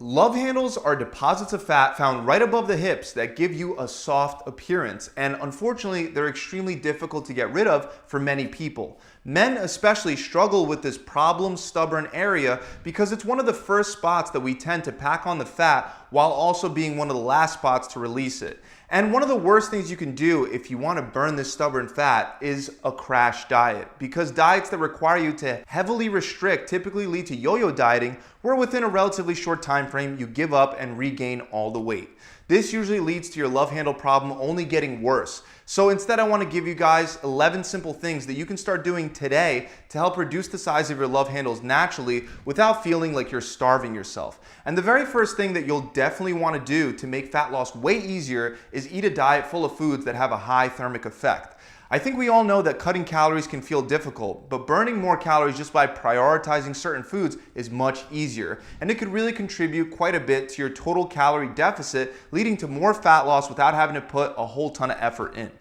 Love handles are deposits of fat found right above the hips that give you a soft appearance, and unfortunately, they're extremely difficult to get rid of for many people. Men especially struggle with this problem stubborn area because it's one of the first spots that we tend to pack on the fat while also being one of the last spots to release it. And one of the worst things you can do if you want to burn this stubborn fat is a crash diet, because diets that require you to heavily restrict typically lead to yo-yo dieting, where within a relatively short time frame you give up and regain all the weight. This usually leads to your love handle problem only getting worse. So instead, I want to give you guys 11 simple things that you can start doing today to help reduce the size of your love handles naturally without feeling like you're starving yourself. And the very first thing that you'll definitely want to do to make fat loss way easier is eat a diet full of foods that have a high thermic effect. I think we all know that cutting calories can feel difficult, but burning more calories just by prioritizing certain foods is much easier, and it could really contribute quite a bit to your total calorie deficit, leading to more fat loss without having to put a whole ton of effort in.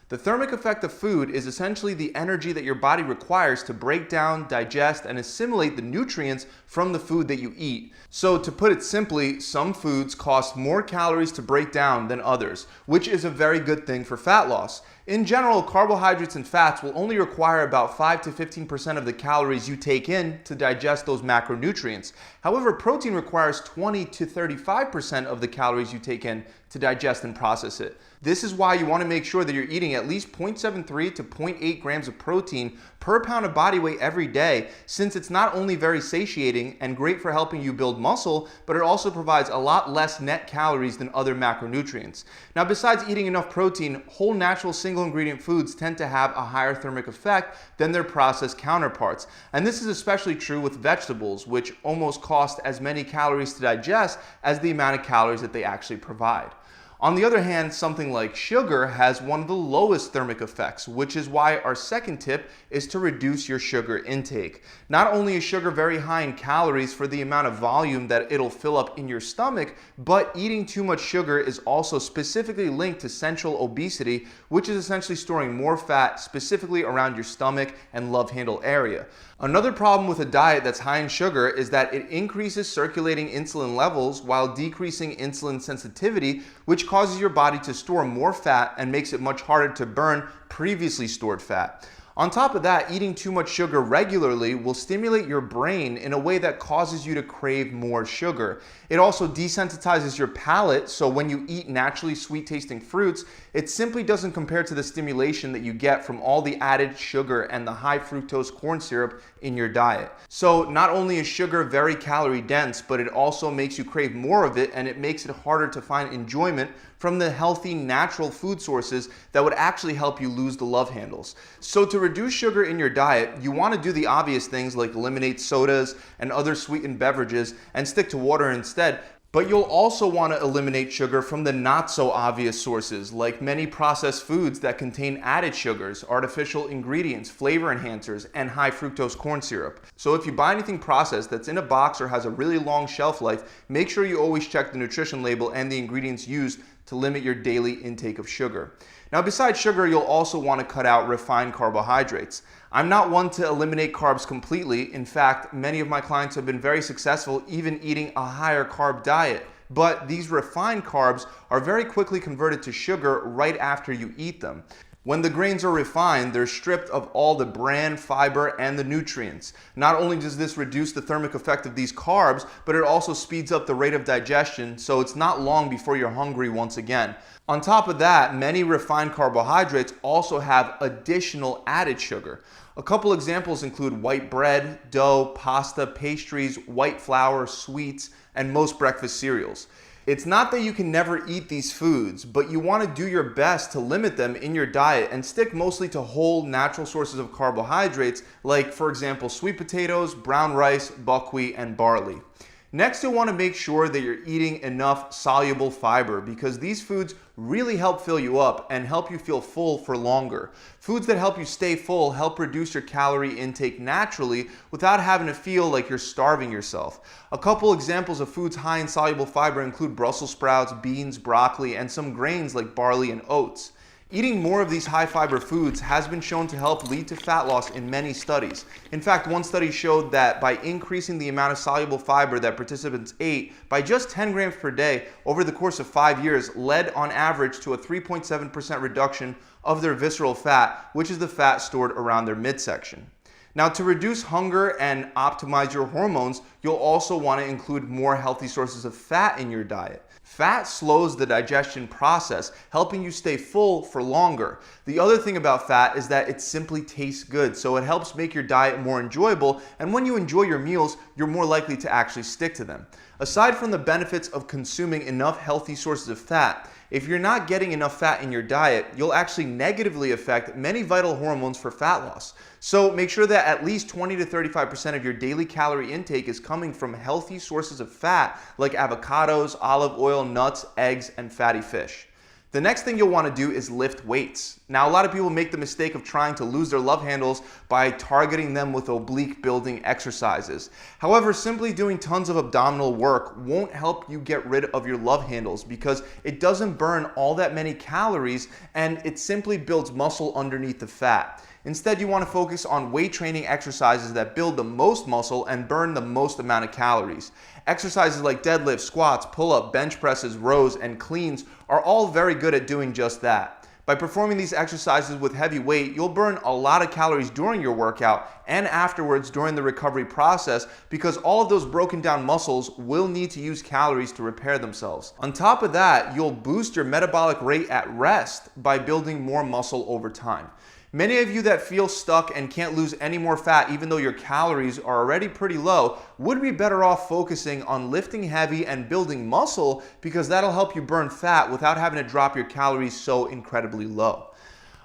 The thermic effect of food is essentially the energy that your body requires to break down, digest, and assimilate the nutrients from the food that you eat. So to put it simply, some foods cost more calories to break down than others, which is a very good thing for fat loss. In general, carbohydrates and fats will only require about 5 to 15% of the calories you take in to digest those macronutrients. However, protein requires 20 to 35% of the calories you take in to digest and process it. This is why you want to make sure that you're eating at least 0.73 to 0.8 grams of protein per pound of body weight every day, since it's not only very satiating and great for helping you build muscle, but it also provides a lot less net calories than other macronutrients. Now, besides eating enough protein, whole natural single ingredient foods tend to have a higher thermic effect than their processed counterparts. And this is especially true with vegetables, which almost cost as many calories to digest as the amount of calories that they actually provide. On the other hand, something like sugar has one of the lowest thermic effects, which is why our second tip is to reduce your sugar intake. Not only is sugar very high in calories for the amount of volume that it'll fill up in your stomach, but eating too much sugar is also specifically linked to central obesity, which is essentially storing more fat specifically around your stomach and love handle area. Another problem with a diet that's high in sugar is that it increases circulating insulin levels while decreasing insulin sensitivity, which causes your body to store more fat and makes it much harder to burn previously stored fat. On top of that, eating too much sugar regularly will stimulate your brain in a way that causes you to crave more sugar. It also desensitizes your palate, so when you eat naturally sweet tasting fruits, it simply doesn't compare to the stimulation that you get from all the added sugar and the high fructose corn syrup in your diet. So not only is sugar very calorie dense, but it also makes you crave more of it, and it makes it harder to find enjoyment from the healthy natural food sources that would actually help you lose the love handles. So to reduce sugar in your diet, you want to do the obvious things like eliminate sodas and other sweetened beverages and stick to water instead. But you'll also want to eliminate sugar from the not so obvious sources, like many processed foods that contain added sugars, artificial ingredients, flavor enhancers, and high fructose corn syrup. So if you buy anything processed that's in a box or has a really long shelf life, make sure you always check the nutrition label and the ingredients used to limit your daily intake of sugar. Now, besides sugar, you'll also want to cut out refined carbohydrates. I'm not one to eliminate carbs completely. In fact, many of my clients have been very successful even eating a higher carb diet. But these refined carbs are very quickly converted to sugar right after you eat them. When the grains are refined, they're stripped of all the bran, fiber, and the nutrients. Not only does this reduce the thermic effect of these carbs, but it also speeds up the rate of digestion, so it's not long before you're hungry once again. On top of that, many refined carbohydrates also have additional added sugar. A couple examples include white bread, dough, pasta, pastries, white flour, sweets, and most breakfast cereals. It's not that you can never eat these foods, but you want to do your best to limit them in your diet and stick mostly to whole natural sources of carbohydrates, like, for example, sweet potatoes, brown rice, buckwheat, and barley. Next, you'll want to make sure that you're eating enough soluble fiber, because these foods really help fill you up and help you feel full for longer. Foods that help you stay full help reduce your calorie intake naturally without having to feel like you're starving yourself. A couple examples of foods high in soluble fiber include Brussels sprouts, beans, broccoli, and some grains like barley and oats. Eating more of these high fiber foods has been shown to help lead to fat loss in many studies. In fact, one study showed that by increasing the amount of soluble fiber that participants ate by just 10 grams per day over the course of 5 years led on average to a 3.7% reduction of their visceral fat, which is the fat stored around their midsection. Now, to reduce hunger and optimize your hormones, you'll also want to include more healthy sources of fat in your diet. Fat slows the digestion process, helping you stay full for longer. The other thing about fat is that it simply tastes good, so it helps make your diet more enjoyable, and when you enjoy your meals, you're more likely to actually stick to them. Aside from the benefits of consuming enough healthy sources of fat, if you're not getting enough fat in your diet, you'll actually negatively affect many vital hormones for fat loss. So make sure that at least 20 to 35% of your daily calorie intake is coming from healthy sources of fat like avocados, olive oil, nuts, eggs, and fatty fish. The next thing you'll want to do is lift weights. Now, a lot of people make the mistake of trying to lose their love handles by targeting them with oblique building exercises. However, simply doing tons of abdominal work won't help you get rid of your love handles because it doesn't burn all that many calories and it simply builds muscle underneath the fat. Instead, you want to focus on weight training exercises that build the most muscle and burn the most amount of calories. Exercises like deadlifts, squats, pull-up, bench presses, rows, and cleans are all very good at doing just that. By performing these exercises with heavy weight, you'll burn a lot of calories during your workout and afterwards during the recovery process because all of those broken down muscles will need to use calories to repair themselves. On top of that, you'll boost your metabolic rate at rest by building more muscle over time. Many of you that feel stuck and can't lose any more fat even though your calories are already pretty low would be better off focusing on lifting heavy and building muscle because that'll help you burn fat without having to drop your calories so incredibly low.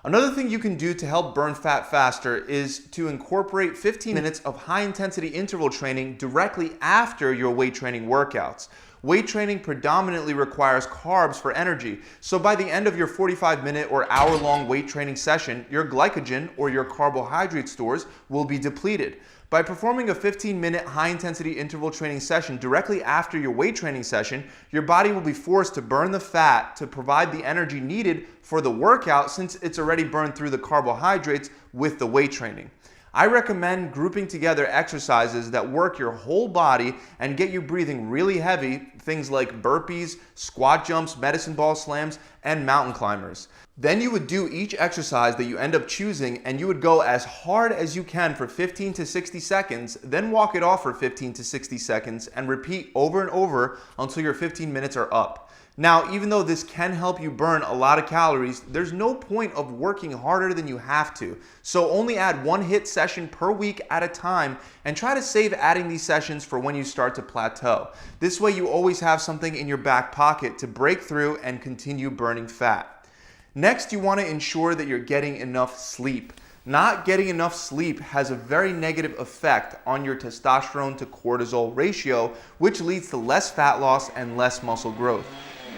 Another thing you can do to help burn fat faster is to incorporate 15 minutes of high-intensity interval training directly after your weight training workouts. Weight training predominantly requires carbs for energy, so by the end of your 45-minute or hour-long weight training session, your glycogen or your carbohydrate stores will be depleted. By performing a 15-minute high-intensity interval training session directly after your weight training session, your body will be forced to burn the fat to provide the energy needed for the workout since it's already burned through the carbohydrates with the weight training. I recommend grouping together exercises that work your whole body and get you breathing really heavy, things like burpees, squat jumps, medicine ball slams, and mountain climbers. Then you would do each exercise that you end up choosing and you would go as hard as you can for 15 to 60 seconds, then walk it off for 15 to 60 seconds and repeat over and over until your 15 minutes are up. Now, even though this can help you burn a lot of calories, there's no point of working harder than you have to. So only add one HIIT session per week at a time and try to save adding these sessions for when you start to plateau. This way you always have something in your back pocket to break through and continue burning fat. Next, you want to ensure that you're getting enough sleep. Not getting enough sleep has a very negative effect on your testosterone to cortisol ratio, which leads to less fat loss and less muscle growth.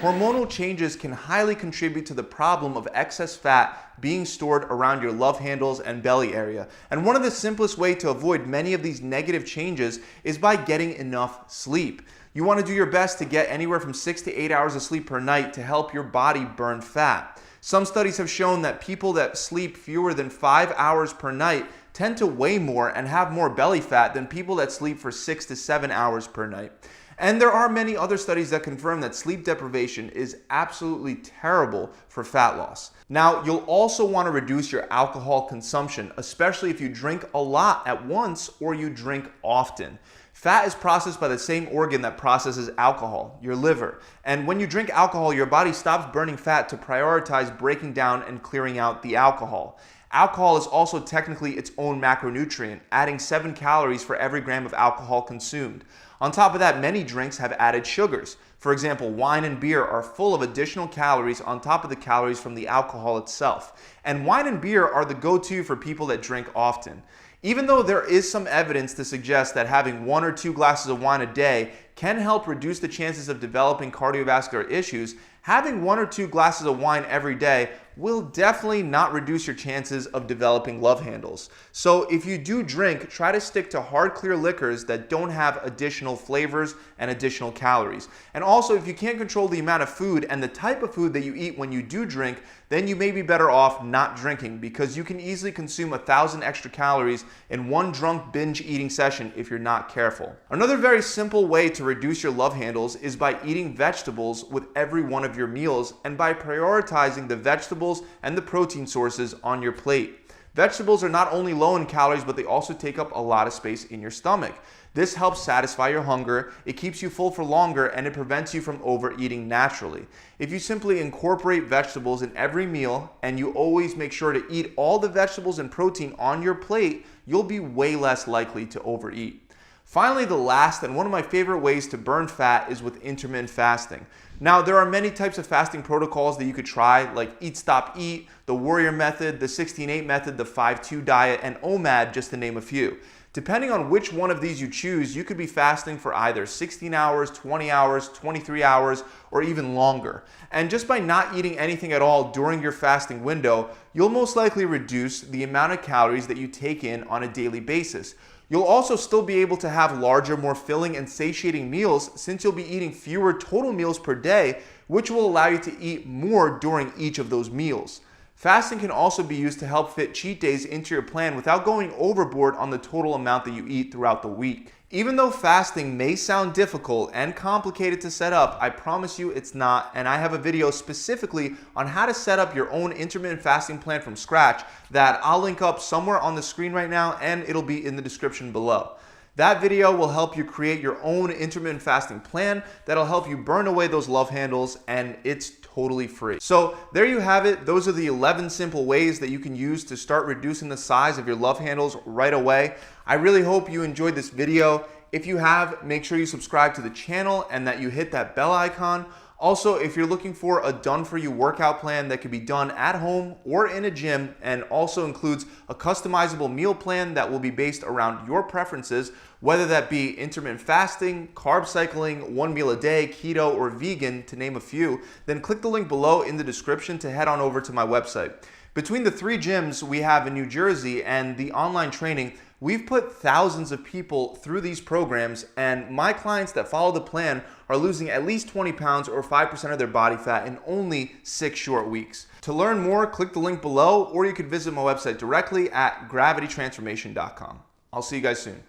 Hormonal changes can highly contribute to the problem of excess fat being stored around your love handles and belly area. And one of the simplest ways to avoid many of these negative changes is by getting enough sleep. You want to do your best to get anywhere from 6 to 8 hours of sleep per night to help your body burn fat. Some studies have shown that people that sleep fewer than 5 hours per night tend to weigh more and have more belly fat than people that sleep for 6 to 7 hours per night. And there are many other studies that confirm that sleep deprivation is absolutely terrible for fat loss. Now, you'll also want to reduce your alcohol consumption, especially if you drink a lot at once or you drink often. Fat is processed by the same organ that processes alcohol, your liver. And when you drink alcohol, your body stops burning fat to prioritize breaking down and clearing out the alcohol. Alcohol is also technically its own macronutrient, adding 7 calories for every gram of alcohol consumed. On top of that, many drinks have added sugars. For example, wine and beer are full of additional calories on top of the calories from the alcohol itself. And wine and beer are the go-to for people that drink often. Even though there is some evidence to suggest that having 1 or 2 glasses of wine a day can help reduce the chances of developing cardiovascular issues, having 1 or 2 glasses of wine every day will definitely not reduce your chances of developing love handles. So if you do drink, try to stick to hard, clear liquors that don't have additional flavors and additional calories. And also, if you can't control the amount of food and the type of food that you eat when you do drink, then you may be better off not drinking, because you can easily consume 1,000 extra calories in one drunk binge eating session if you're not careful. Another very simple way to reduce your love handles is by eating vegetables with every one of your meals and by prioritizing the vegetables and the protein sources on your plate. Vegetables are not only low in calories, but they also take up a lot of space in your stomach. This helps satisfy your hunger, it keeps you full for longer, and it prevents you from overeating naturally. If you simply incorporate vegetables in every meal and you always make sure to eat all the vegetables and protein on your plate, you'll be way less likely to overeat. Finally, the last and one of my favorite ways to burn fat is with intermittent fasting. Now, there are many types of fasting protocols that you could try, like Eat Stop Eat, the Warrior Method, the 16-8 Method, the 5-2 Diet, and OMAD, just to name a few. Depending on which one of these you choose, you could be fasting for either 16 hours, 20 hours, 23 hours, or even longer. And just by not eating anything at all during your fasting window, you'll most likely reduce the amount of calories that you take in on a daily basis. You'll also still be able to have larger, more filling and satiating meals, since you'll be eating fewer total meals per day, which will allow you to eat more during each of those meals. Fasting can also be used to help fit cheat days into your plan without going overboard on the total amount that you eat throughout the week. Even though fasting may sound difficult and complicated to set up, I promise you it's not, and I have a video specifically on how to set up your own intermittent fasting plan from scratch that I'll link up somewhere on the screen right now, and it'll be in the description below. That video will help you create your own intermittent fasting plan that'll help you burn away those love handles, and it's totally free. So there you have it. Those are the 11 simple ways that you can use to start reducing the size of your love handles right away. I really hope you enjoyed this video. If you have, make sure you subscribe to the channel and that you hit that bell icon. Also, if you're looking for a done-for-you workout plan that can be done at home or in a gym, and also includes a customizable meal plan that will be based around your preferences, whether that be intermittent fasting, carb cycling, one meal a day, keto, or vegan, to name a few, then click the link below in the description to head on over to my website. Between the 3 gyms we have in New Jersey and the online training, we've put thousands of people through these programs, and my clients that follow the plan are losing at least 20 pounds or 5% of their body fat in only 6 short weeks. To learn more, click the link below, or you could visit my website directly at gravitytransformation.com. I'll see you guys soon.